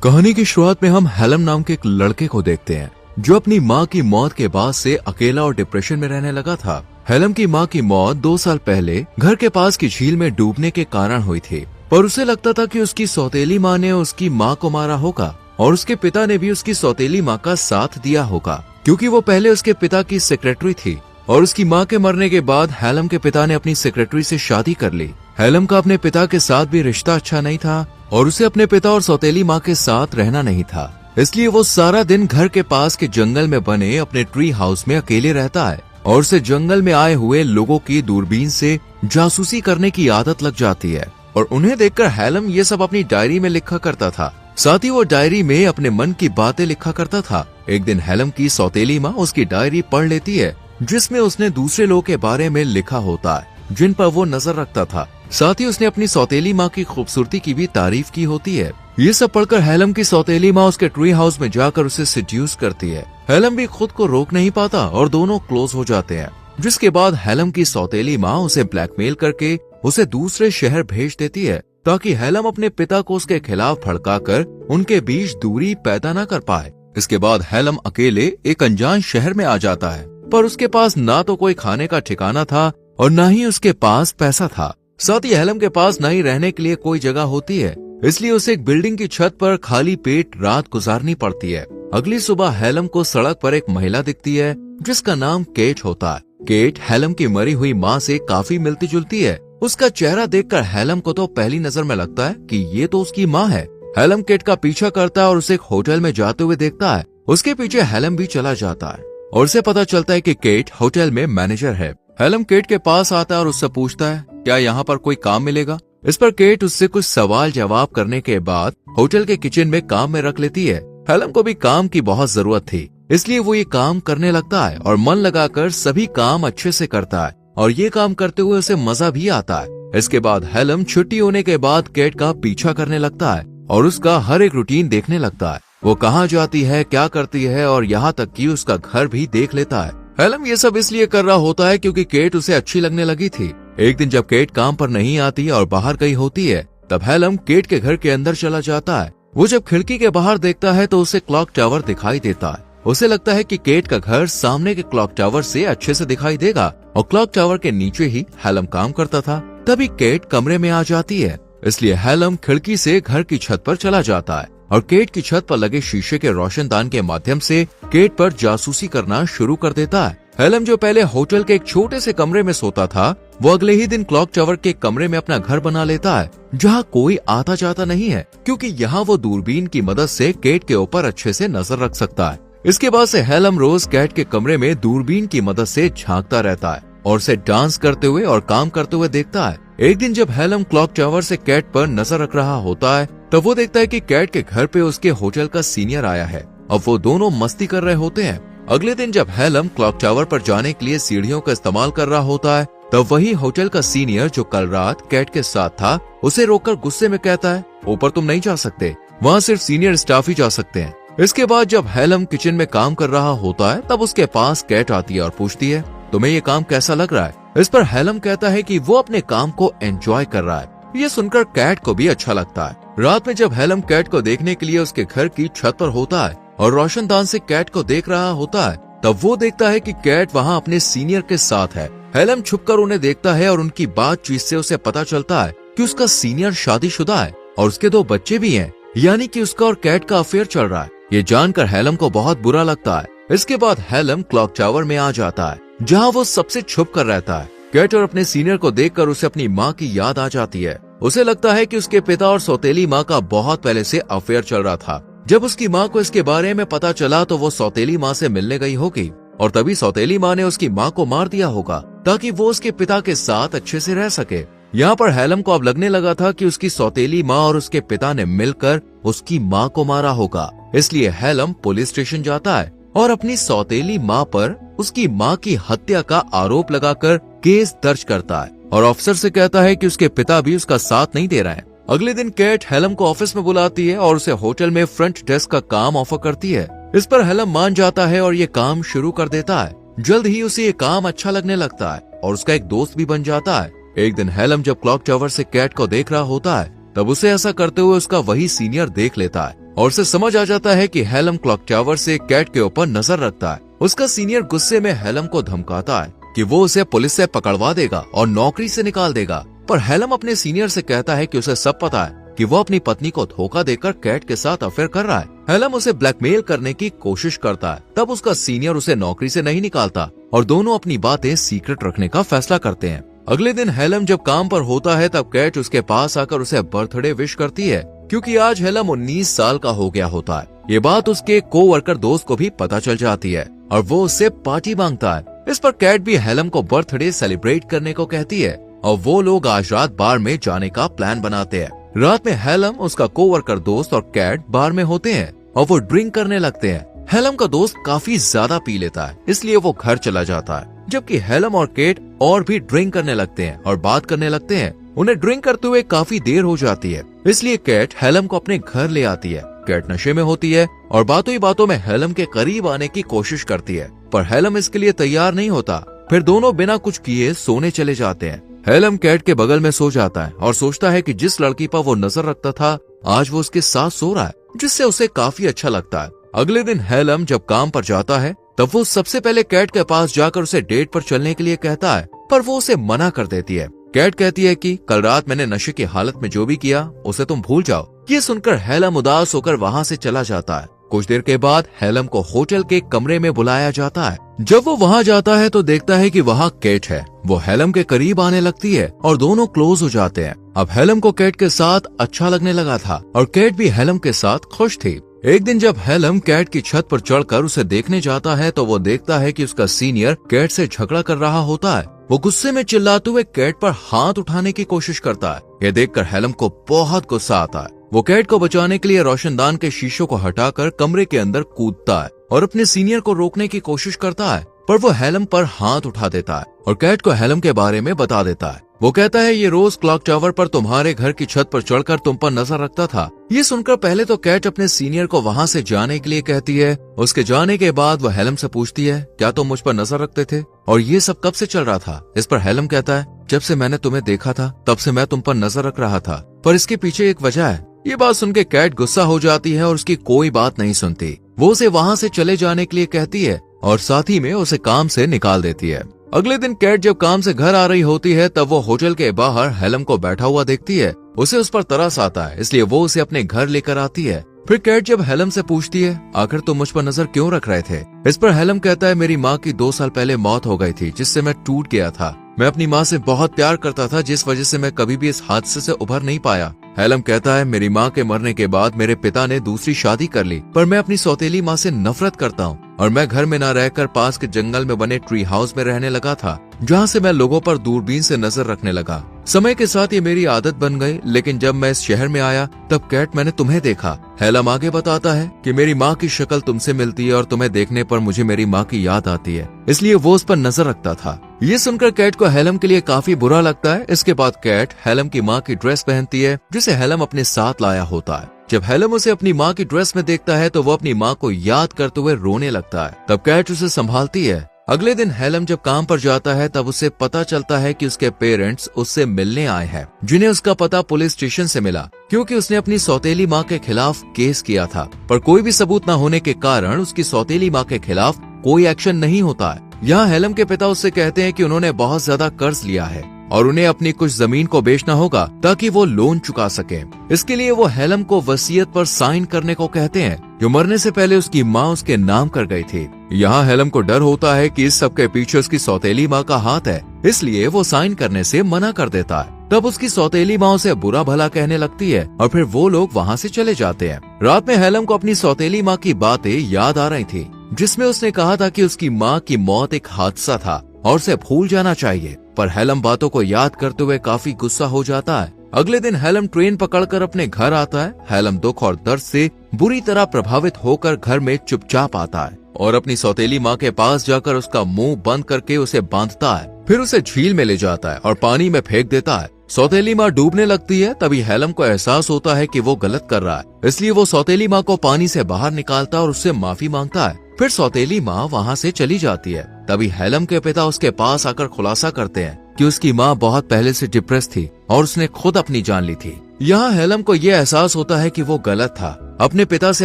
कहानी की शुरुआत में हम हेलम नाम के एक लड़के को देखते हैं जो अपनी माँ की मौत के बाद से अकेला और डिप्रेशन में रहने लगा था। हेलम की माँ की मौत 2 साल पहले घर के पास की झील में डूबने के कारण हुई थी, पर उसे लगता था कि उसकी सौतेली माँ ने उसकी माँ को मारा होगा और उसके पिता ने भी उसकी सौतेली माँ का साथ दिया होगा, क्योंकि वो पहले उसके पिता की सेक्रेटरी थी और उसकी माँ के मरने के बाद हेलम के पिता ने अपनी सेक्रेटरी से शादी कर ली। हेलम का अपने पिता के साथ भी रिश्ता अच्छा नहीं था और उसे अपने पिता और सौतेली माँ के साथ रहना नहीं था, इसलिए वो सारा दिन घर के पास के जंगल में बने अपने ट्री हाउस में अकेले रहता है और उसे जंगल में आए हुए लोगों की दूरबीन से जासूसी करने की आदत लग जाती है और उन्हें देखकर हेलम ये सब अपनी डायरी में लिखा करता था। साथ ही वो डायरी में अपने मन की बातें लिखा करता था। एक दिन हेलम की सौतेली माँ उसकी डायरी पढ़ लेती है जिसमें उसने दूसरे लोगों के बारे में लिखा होता है जिन पर वो नजर रखता था। साथ ही उसने अपनी सौतेली माँ की खूबसूरती की भी तारीफ की होती है। ये सब पढ़कर हेलम की सौतेली माँ उसके ट्री हाउस में जाकर उसे सेड्यूस करती है। हेलम भी खुद को रोक नहीं पाता और दोनों क्लोज हो जाते हैं, जिसके बाद हेलम की सौतेली माँ उसे ब्लैकमेल करके उसे दूसरे शहर भेज देती है ताकि हेलम अपने पिता को उसके खिलाफ भड़काकर उनके बीच दूरी पैदा न कर पाए। इसके बाद हेलम अकेले एक अनजान शहर में आ जाता है, पर उसके पास ना तो कोई खाने का ठिकाना था और न ही उसके पास पैसा था। साथ ही हेलम के पास न ही रहने के लिए कोई जगह होती है, इसलिए उसे एक बिल्डिंग की छत पर खाली पेट रात गुजारनी पड़ती है। अगली सुबह हेलम को सड़क पर एक महिला दिखती है जिसका नाम केट होता है। केट हेलम की मरी हुई माँ से काफी मिलती जुलती है। उसका चेहरा देखकर हेलम को तो पहली नजर में लगता है कि ये तो उसकी माँ है। हेलम केट का पीछा करता है और उसे एक होटल में जाते हुए देखता है। उसके पीछे हेलम भी चला जाता है और उसे पता चलता है कि केट होटल में मैनेजर है। हेलम केट के पास आता है और उससे पूछता है क्या यहाँ पर कोई काम मिलेगा। इस पर केट उससे कुछ सवाल जवाब करने के बाद होटल के किचन में काम में रख लेती है। हेलम को भी काम की बहुत जरूरत थी, इसलिए वो ये काम करने लगता है और मन लगाकर सभी काम अच्छे से करता है और ये काम करते हुए उसे मजा भी आता है। इसके बाद हेलम छुट्टी होने के बाद केट का पीछा करने लगता है और उसका हर एक रूटीन देखने लगता है। वो कहाँ जाती है, क्या करती है और यहाँ तक कि उसका घर भी देख लेता है। हेलम ये सब इसलिए कर रहा होता है क्योंकि केट उसे अच्छी लगने लगी थी। एक दिन जब केट काम पर नहीं आती और बाहर गई होती है, तब हेलम केट के घर के अंदर चला जाता है। वो जब खिड़की के बाहर देखता है तो उसे क्लॉक टावर दिखाई देता है। उसे लगता है कि केट का घर सामने के क्लॉक टावर से अच्छे से दिखाई देगा और क्लॉक टावर के नीचे ही हेलम काम करता था। तभी केट कमरे में आ जाती है, इसलिए हेलम खिड़की से घर की छत पर चला जाता है और केट की छत पर लगे शीशे के रोशनदान के माध्यम से केट पर जासूसी करना शुरू कर देता है। हेलम जो पहले होटल के एक छोटे से कमरे में सोता था, वो अगले ही दिन क्लॉक टावर के कमरे में अपना घर बना लेता है जहाँ कोई आता जाता नहीं है, क्योंकि यहाँ वो दूरबीन की मदद से केट के ऊपर अच्छे से नजर रख सकता है। इसके बाद से हेलम रोज केट के कमरे में दूरबीन की मदद से झांकता रहता है और उसे डांस करते हुए और काम करते हुए देखता है। एक दिन जब हेलम क्लॉक टावर से केट पर नजर रख रहा होता है, तब वो देखता है कि केट के घर पे उसके होटल का सीनियर आया है। अब वो दोनों मस्ती कर रहे होते हैं। अगले दिन जब हेलम क्लॉक टावर पर जाने के लिए सीढ़ियों का इस्तेमाल कर रहा होता है, तब वही होटल का सीनियर जो कल रात केट के साथ था, उसे रोककर गुस्से में कहता है ऊपर तुम नहीं जा सकते, वहाँ सिर्फ सीनियर स्टाफ ही जा सकते हैं। इसके बाद जब हेलम किचन में काम कर रहा होता है, तब उसके पास केट आती है और पूछती है तुम्हें ये काम कैसा लग रहा है। इस पर हेलम कहता है कि वो अपने काम को एंजॉय कर रहा है। ये सुनकर केट को भी अच्छा लगता है। रात में जब हेलम केट को देखने के लिए उसके घर की छत पर होता है और रोशनदान से केट को देख रहा होता है, तब वो देखता है कि केट वहाँ अपने सीनियर के साथ है। हेलम छुपकर उन्हें देखता है और उनकी बातचीत से उसे पता चलता है कि उसका सीनियर शादीशुदा है और उसके 2 बच्चे भी हैं, यानी कि उसका और केट का अफेयर चल रहा है। ये जानकर हेलम को बहुत बुरा लगता है। इसके बाद हेलम क्लॉक टावर में आ जाता है जहाँ वो सबसे छुप कर रहता है। केट और अपने सीनियर को देखकर उसे अपनी माँ की याद आ जाती है। उसे लगता है कि उसके पिता और सौतेली माँ का बहुत पहले से अफेयर चल रहा था। जब उसकी माँ को इसके बारे में पता चला तो वो सौतेली माँ से मिलने गई होगी और तभी सौतेली माँ ने उसकी माँ को मार दिया होगा ताकि वो उसके पिता के साथ अच्छे से रह सके। यहाँ पर हेलम को अब लगने लगा था कि उसकी सौतेली माँ और उसके पिता ने मिलकर उसकी माँ को मारा होगा। इसलिए हेलम पुलिस स्टेशन जाता है और अपनी सौतेली माँ पर उसकी माँ की हत्या का आरोप लगाकर केस दर्ज करता है और अफसर से कहता है कि उसके पिता भी उसका साथ नहीं दे रहे हैं। अगले दिन केट हेलम को ऑफिस में बुलाती है और उसे होटल में फ्रंट डेस्क का काम ऑफर करती है। इस पर हेलम मान जाता है और ये काम शुरू कर देता है। जल्द ही उसे ये काम अच्छा लगने लगता है और उसका एक दोस्त भी बन जाता है। एक दिन हेलम जब क्लॉक टावर से केट को देख रहा होता है, तब उसे ऐसा करते हुए उसका वही सीनियर देख लेता है और उसे समझ आ जाता है कि हेलम क्लॉक टावर से कैट के ऊपर नजर रखता है। उसका सीनियर गुस्से में हेलम को धमकाता है कि वो उसे पुलिस से पकड़वा देगा और नौकरी से निकाल देगा, पर हेलम अपने सीनियर से कहता है कि उसे सब पता है कि वो अपनी पत्नी को धोखा देकर कैट के साथ अफेयर कर रहा है। हेलम उसे ब्लैकमेल करने की कोशिश करता है, तब उसका सीनियर उसे नौकरी से नहीं निकालता और दोनों अपनी बातें सीक्रेट रखने का फैसला करते हैं। अगले दिन हेलम जब काम पर होता है तब कैट उसके पास आकर उसे बर्थडे विश करती है, क्योंकि आज हेलम 19 साल का हो गया होता है। ये बात उसके कोवर्कर दोस्त को भी पता चल जाती है और वो उससे पार्टी मांगता है। इस पर कैट भी हेलम को बर्थडे सेलिब्रेट करने को कहती है और वो लोग आज रात बार में जाने का प्लान बनाते हैं। रात में हेलम, उसका कोवर्कर दोस्त और कैट बार में होते हैं और वो ड्रिंक करने लगते हैं। हेलम का दोस्त काफी ज्यादा पी लेता है, इसलिए वो घर चला जाता है, जबकि हेलम और केट और भी ड्रिंक करने लगते हैं और बात करने लगते हैं। उन्हें ड्रिंक करते हुए काफी देर हो जाती है, इसलिए केट हेलम को अपने घर ले आती है। केट नशे में होती है और बातों ही बातों में हेलम के करीब आने की कोशिश करती है, पर हेलम इसके लिए तैयार नहीं होता। फिर दोनों बिना कुछ किए सोने चले जाते हैं। हेलम कैट के बगल में सो जाता है और सोचता है कि जिस लड़की पर वो नजर रखता था आज वो उसके साथ सो रहा है, जिससे उसे काफी अच्छा लगता है। अगले दिन हेलम जब काम पर जाता है तब वो सबसे पहले कैट के पास जाकर उसे डेट पर चलने के लिए कहता है, पर वो उसे मना कर देती है। कैट कहती है कि कल रात मैंने नशे की हालत में जो भी किया उसे तुम भूल जाओ। ये सुनकर हेलम उदास होकर वहाँ से चला जाता है। कुछ देर के बाद हेलम को होटल के कमरे में बुलाया जाता है। जब वो वहाँ जाता है तो देखता है कि वहाँ केट है। वो हेलम के करीब आने लगती है और दोनों क्लोज हो जाते हैं। अब हेलम को केट के साथ अच्छा लगने लगा था और केट भी हेलम के साथ खुश थी। एक दिन जब हेलम कैट की छत पर चढ़कर उसे देखने जाता है तो वो देखता है कि उसका सीनियर कैट से झगड़ा कर रहा होता है। वो गुस्से में चिल्लाते हुए कैट पर हाथ उठाने की कोशिश करता है। ये देखकर हेलम को बहुत गुस्सा आता है। वो कैट को बचाने के लिए रोशनदान के शीशों को हटाकर कमरे के अंदर कूदता है और अपने सीनियर को रोकने की कोशिश करता है, पर वो हेलम पर हाथ उठा देता है और कैट को हेलम के बारे में बता देता है। वो कहता है ये रोज क्लॉक टावर पर तुम्हारे घर की छत पर चढ़कर तुम पर नजर रखता था। ये सुनकर पहले तो कैट अपने सीनियर को वहाँ से जाने के लिए कहती है। उसके जाने के बाद वो हेलम से पूछती है, क्या तुम मुझ पर नजर रखते थे और ये सब कब से चल रहा था? इस पर हेलम कहता है, जब से मैंने तुम्हें देखा था तब से मैं तुम पर नजर रख रहा था, पर इसके पीछे एक वजह है। ये बात सुनकर कैट गुस्सा हो जाती है और उसकी कोई बात नहीं सुनती। वो उसे वहाँ से चले जाने के लिए कहती है और साथ ही में उसे काम से निकाल देती है। अगले दिन कैट जब काम से घर आ रही होती है तब वो होटल के बाहर हेलम को बैठा हुआ देखती है। उसे उस पर तरस आता है, इसलिए वो उसे अपने घर लेकर आती है। फिर कैट जब हेलम से पूछती है, आखिर तुम मुझ पर नजर क्यों रख रहे थे? इस पर हेलम कहता है, मेरी माँ की 2 साल पहले मौत हो गई थी, जिससे मैं टूट गया था। मैं अपनी माँ से बहुत प्यार करता था, जिस वजह से मैं कभी भी इस हादसे से उभर नहीं पाया। हेलम कहता है, मेरी माँ के मरने के बाद मेरे पिता ने दूसरी शादी कर ली, पर मैं अपनी सौतेली माँ से नफरत करता हूँ और मैं घर में न रहकर पास के जंगल में बने ट्री हाउस में रहने लगा था, जहाँ से मैं लोगों पर दूरबीन से नजर रखने लगा। समय के साथ ये मेरी आदत बन गई, लेकिन जब मैं इस शहर में आया तब कैट मैंने तुम्हें देखा। हेलम आगे बताता है कि मेरी माँ की शक्ल तुमसे मिलती है और तुम्हें देखने पर मुझे मेरी माँ की याद आती है, इसलिए वो उस पर नजर रखता था। ये सुनकर कैट को हेलम के लिए काफी बुरा लगता है। इसके बाद कैट हेलम की माँ की ड्रेस पहनती है, जिसे हेलम अपने साथ लाया होता है। जब हेलम उसे अपनी माँ की ड्रेस में देखता है तो वो अपनी माँ को याद करते हुए रोने लगता है। तब कैट उसे संभालती है। अगले दिन हेलम जब काम पर जाता है तब उसे पता चलता है कि उसके पेरेंट्स उससे मिलने आए हैं, जिन्हें उसका पता पुलिस स्टेशन से मिला, क्योंकि उसने अपनी सौतेली माँ के खिलाफ केस किया था, पर कोई भी सबूत न होने के कारण उसकी सौतेली माँ के खिलाफ कोई एक्शन नहीं होता है। यहाँ हेलम के पिता उससे कहते हैं कि उन्होंने बहुत ज्यादा कर्ज लिया है और उन्हें अपनी कुछ जमीन को बेचना होगा ताकि वो लोन चुका सके। इसके लिए वो हेलम को वसीयत पर साइन करने को कहते हैं, जो मरने से पहले उसकी माँ उसके नाम कर गई थी। यहाँ हेलम को डर होता है कि इस सब के पीछे उसकी सौतेली माँ का हाथ है, इसलिए वो साइन करने से मना कर देता है। तब उसकी सौतेली माँ उसे बुरा भला कहने लगती है और फिर वो लोग वहाँ से चले जाते हैं। रात में हेलम को अपनी सौतेली माँ की बातें याद आ रही थी, जिसमें उसने कहा था कि उसकी माँ की मौत एक हादसा था और उसे भूल जाना चाहिए, पर हेलम बातों को याद करते हुए काफी गुस्सा हो जाता है। अगले दिन हेलम ट्रेन पकड़कर अपने घर आता है। हेलम दुख और दर्द से बुरी तरह प्रभावित होकर घर में चुपचाप आता है और अपनी सौतेली माँ के पास जाकर उसका मुंह बंद करके उसे बांधता है। फिर उसे झील में ले जाता है और पानी में फेंक देता है। सौतेली माँ डूबने लगती है। तभी हेलम को एहसास होता है कि वो गलत कर रहा है, इसलिए वो सौतेली माँ को पानी से बाहर निकालता है और उससे माफी मांगता है। फिर सौतेली माँ वहाँ से चली जाती है। तभी हेलम के पिता उसके पास आकर खुलासा करते हैं कि उसकी माँ बहुत पहले से डिप्रेस थी और उसने खुद अपनी जान ली थी। यहाँ हेलम को ये एहसास होता है कि वो गलत था। अपने पिता से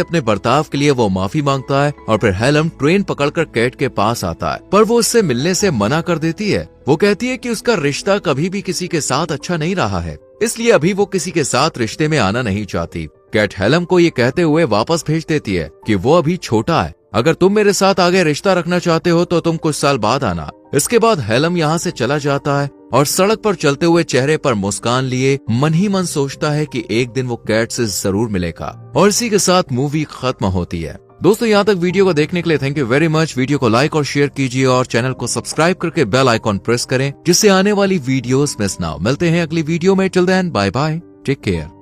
अपने बर्ताव के लिए वो माफी मांगता है और फिर हेलम ट्रेन पकड़कर कैट के पास आता है, पर वो उससे मिलने से मना कर देती है। वो कहती है कि उसका रिश्ता कभी भी किसी के साथ अच्छा नहीं रहा है, इसलिए अभी वो किसी के साथ रिश्ते में आना नहीं चाहती। कैट हेलम को ये कहते हुए वापस भेज देती है कि वो अभी छोटा है, अगर तुम मेरे साथ आगे रिश्ता रखना चाहते हो तो तुम कुछ साल बाद आना। इसके बाद हेलम यहाँ से चला जाता है और सड़क पर चलते हुए चेहरे पर मुस्कान लिए मन ही मन सोचता है कि एक दिन वो कैट से जरूर मिलेगा। और इसी के साथ मूवी खत्म होती है। दोस्तों, यहाँ तक वीडियो को देखने के लिए thank you very much. Video को लाइक और शेयर कीजिए और चैनल को सब्सक्राइब करके बेल आइकॉन प्रेस करें, जिससे आने वाली वीडियोस मिस ना हो। मिलते हैं अगली वीडियो में। Till then bye bye, take care.